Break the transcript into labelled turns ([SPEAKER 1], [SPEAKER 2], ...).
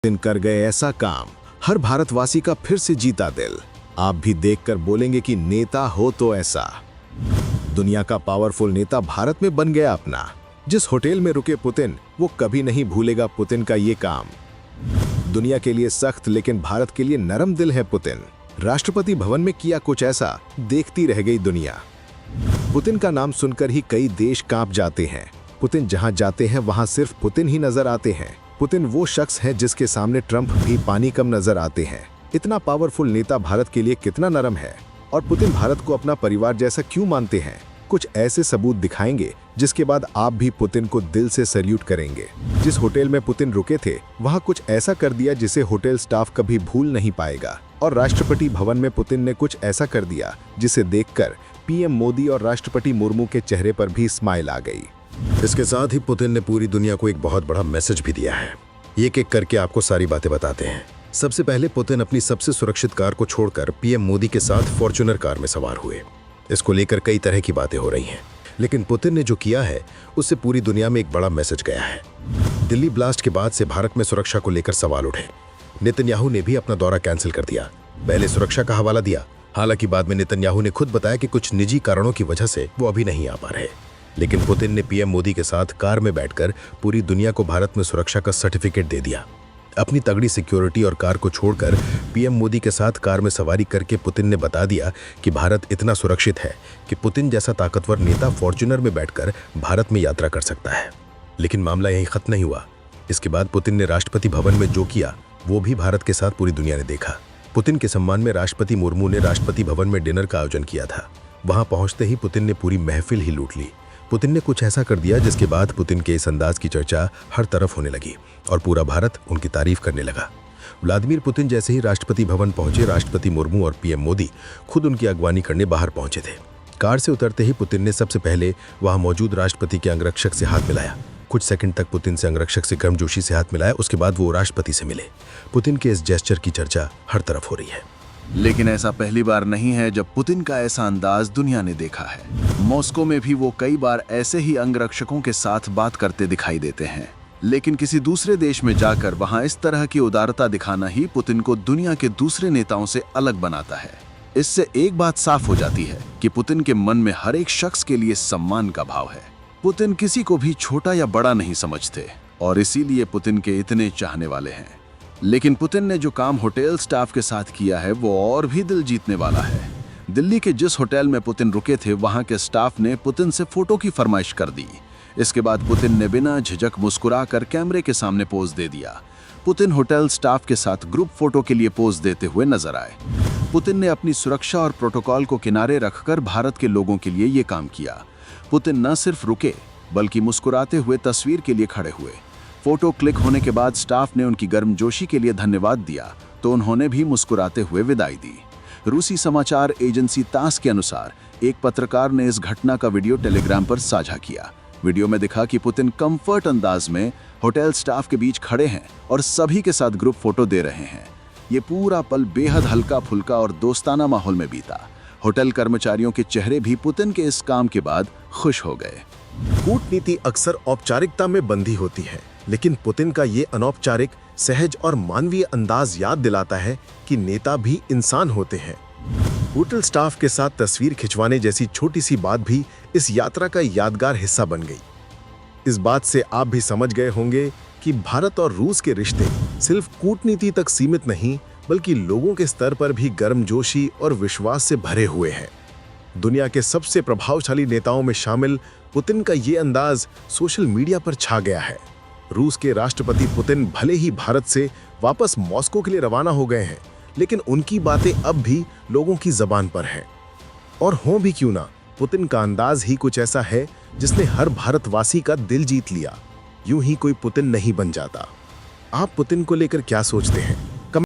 [SPEAKER 1] Putin कर गए ऐसा काम, हर भारतवासी का फिर से जीता दिल। आप भी देखकर बोलेंगे कि नेता हो तो ऐसा। दुनिया का पावरफुल नेता भारत में बन गया अपना। जिस होटल में रुके पुतिन, वो कभी नहीं भूलेगा पुतिन का ये काम। दुनिया के लिए सख्त लेकिन भारत के लिए नरम दिल है पुतिन। राष्ट्रपति भवन में किया कुछ ऐसा, देखती रह गई दुनिया। पुतिन का नाम सुनकर ही कई देश कांप जाते हैं। पुतिन जहां जाते हैं वहां सिर्फ पुतिन ही नजर आते हैं। पुतिन वो शख्स है जिसके सामने ट्रंप भी पानी कम नजर आते हैं। इतना पावरफुल नेता भारत के लिए कितना नरम है, और पुतिन भारत को अपना परिवार जैसा क्यों मानते हैं? कुछ ऐसे सबूत दिखाएंगे जिसके बाद आप भी पुतिन को दिल से सैल्यूट करेंगे। जिस होटल में पुतिन रुके थे वहां कुछ ऐसा कर दिया जिसे होटल स्टाफ कभी भूल नहीं पाएगा। और राष्ट्रपति भवन में पुतिन ने कुछ ऐसा कर दिया जिसे देखकर पीएम मोदी और राष्ट्रपति मुर्मू के चेहरे पर भी स्माइल आ गई।
[SPEAKER 2] इसके साथ ही पुतिन ने पूरी दुनिया को एक बहुत बड़ा मैसेज भी दिया है। एक एक करके आपको सारी बातें बताते हैं। सबसे पहले पुतिन अपनी सबसे सुरक्षित कार को छोड़कर पीएम मोदी के साथ फॉर्च्यूनर कार में सवार हुए। इसको लेकर कई तरह की बातें हो रही हैं, लेकिन पुतिन ने जो किया है उससे पूरी दुनिया में एक बड़ा मैसेज गया है। दिल्ली ब्लास्ट के बाद से भारत में सुरक्षा को लेकर सवाल उठे। नेतन्याहू ने भी अपना दौरा कैंसिल कर दिया। पहले सुरक्षा का हवाला दिया, हालांकि बाद में नेतन्याहू ने खुद बताया कि कुछ निजी कारणों की वजह से वो अभी नहीं आ पा रहे। लेकिन पुतिन ने पीएम मोदी के साथ कार में बैठकर पूरी दुनिया को भारत में सुरक्षा का सर्टिफिकेट दे दिया। अपनी तगड़ी सिक्योरिटी और कार को छोड़कर पीएम मोदी के साथ कार में सवारी करके पुतिन ने बता दिया कि भारत इतना सुरक्षित है कि पुतिन जैसा ताकतवर नेता फॉर्च्यूनर में बैठकर भारत में यात्रा कर सकता है। लेकिन मामला यहीं खत्म नहीं हुआ। इसके बाद पुतिन ने राष्ट्रपति भवन में जो किया वो भी भारत के साथ पूरी दुनिया ने देखा। पुतिन के सम्मान में राष्ट्रपति मुर्मू ने राष्ट्रपति भवन में डिनर का आयोजन किया था। वहां पहुंचते ही पुतिन ने पूरी महफिल ही लूट ली। पुतिन ने कुछ ऐसा कर दिया जिसके बाद पुतिन के इस अंदाज की चर्चा हर तरफ होने लगी और पूरा भारत उनकी तारीफ करने लगा। व्लादिमीर पुतिन जैसे ही राष्ट्रपति भवन पहुंचे, राष्ट्रपति मुर्मू और पीएम मोदी खुद उनकी अगवानी करने बाहर पहुंचे थे। कार से उतरते ही पुतिन ने सबसे पहले वहां मौजूद राष्ट्रपति के अंगरक्षक से हाथ मिलाया। कुछ सेकंड तक पुतिन से अंगरक्षक से गर्मजोशी से हाथ मिलाया। उसके बाद वो राष्ट्रपति से मिले। पुतिन के इस जेस्चर की चर्चा हर तरफ हो रही है।
[SPEAKER 3] लेकिन ऐसा पहली बार नहीं है जब पुतिन का ऐसा अंदाज दुनिया ने देखा है। मॉस्को में भी वो कई बार ऐसे ही अंगरक्षकों के साथ बात करते दिखाई देते हैं। लेकिन किसी दूसरे देश में जाकर वहां इस तरह की उदारता दिखाना ही पुतिन को दुनिया के दूसरे नेताओं से अलग बनाता है। इससे एक बात साफ हो जाती है कि पुतिन के मन में हर एक शख्स के लिए सम्मान का भाव है। पुतिन किसी को भी छोटा या बड़ा नहीं समझते और इसीलिए पुतिन के इतने चाहने वाले हैं। लेकिन पुतिन ने जो काम होटल स्टाफ के साथ किया है वो और भी दिल जीतने वाला है। दिल्ली के जिस होटल में पुतिन रुके थे वहां के स्टाफ ने पुतिन से फोटो की फरमाइश कर दी। इसके बाद पुतिन ने बिना झिझक मुस्कुराकर कैमरे के सामने पोज दे दिया। पुतिन होटल स्टाफ के साथ ग्रुप फोटो के लिए पोज देते हुए नजर आए। पुतिन ने अपनी सुरक्षा और प्रोटोकॉल को किनारे रखकर भारत के लोगों के लिए ये काम किया। पुतिन न सिर्फ रुके बल्कि मुस्कुराते हुए तस्वीर के लिए खड़े हुए। फोटो क्लिक होने के बाद स्टाफ ने उनकी गर्मजोशी के लिए धन्यवाद दिया तो उन्होंने भी मुस्कुराते हुए विदाई दी। रूसी समाचार एजेंसी तास के अनुसार एक पत्रकार ने इस घटना का वीडियो टेलीग्राम पर साझा किया। वीडियो में दिखा कि पुतिन कंफर्ट अंदाज में होटल स्टाफ के बीच खड़े हैं और सभी के साथ ग्रुप फोटो दे रहे हैं। ये पूरा पल बेहद हल्का फुल्का और दोस्ताना माहौल में बीता। होटल कर्मचारियों के चेहरे भी पुतिन के इस काम के बाद खुश हो गए।
[SPEAKER 1] कूटनीति अक्सर औपचारिकता में बंधी होती है, लेकिन पुतिन का ये अनौपचारिक, सहज और मानवीय अंदाज याद दिलाता है कि नेता भी इंसान होते हैं। होटल स्टाफ के साथ तस्वीर खिंचवाने जैसी छोटी सी बात भी इस यात्रा का यादगार हिस्सा बन गई। इस बात से आप भी समझ गए होंगे कि भारत और रूस के रिश्ते सिर्फ कूटनीति तक सीमित नहीं बल्कि लोगों के स्तर पर भी गर्मजोशी और विश्वास से भरे हुए हैं। दुनिया के सबसे प्रभावशाली नेताओं में शामिल पुतिन का ये अंदाज सोशल मीडिया पर छा गया है। रूस के राष्ट्रपति पुतिन भले ही भारत से वापस मॉस्को के लिए रवाना हो गए हैं, लेकिन उनकी बातें अब भी लोगों की जबान पर हैं। और हों भी क्यों ना, पुतिन का अंदाज ही कुछ ऐसा है जिसने हर भारतवासी का दिल जीत लिया। यूं ही कोई पुतिन नहीं बन जाता। आप पुतिन को लेकर क्या सोचते हैं?